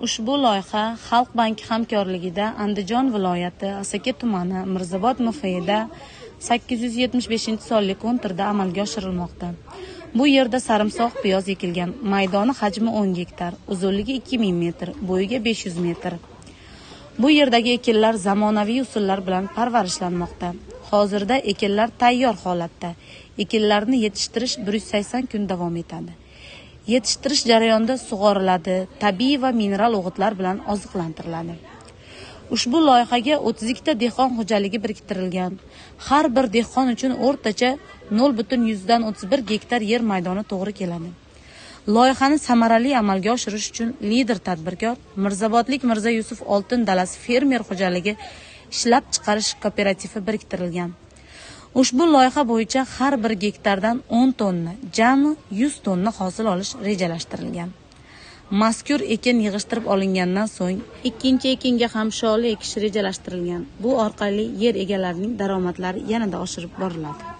Ushbu loyiha Xalq banki hamkorligida Andijon viloyati Asaka tumani Mirzobod MFida 875-sonli konturda amalga oshirilmoqda. Bu yerda sarimsoq piyoz ekilgan. Maydoni hajmi 10 gektar, uzunligi 2000 metr, bo'yiga 500 metr. Bu yerdagi ekinlar zamonaviy usullar bilan parvarishlanmoqda. Hozirda ekinlar tayyor holatda. Ekinlarni yetishtirish 180 kun davom etadi. Yetishtirish jarayonida sug'oriladi, tabiiy va mineral o'g'itlar bilan oziqlantiriladi. Ushbu loyihaga 32 ta dehqon xo'jaligi biriktirilgan. Har bir dehqon uchun o'rtacha 0,31 gektar yer maydoni to'g'ri keladi. Loyihani samarali amalga oshirish uchun lider tadbirkor Mirzobodlik Mirza Yusuf Oltin dalasi fermer xo'jaligi ishlab chiqarish kooperativi biriktirilgan. Ushbu loyiha bo'yicha har bir gektardan 10 tonna, jami 100 tonna hosil olish rejalashtirilgan. Mazkur ekin yig'ishtirib olingandan so'ng ikkinchi ekinga ham sholi ekish rejalashtirilgan. Bu orqali yer egalarining daromadlari yanada oshirib boriladi.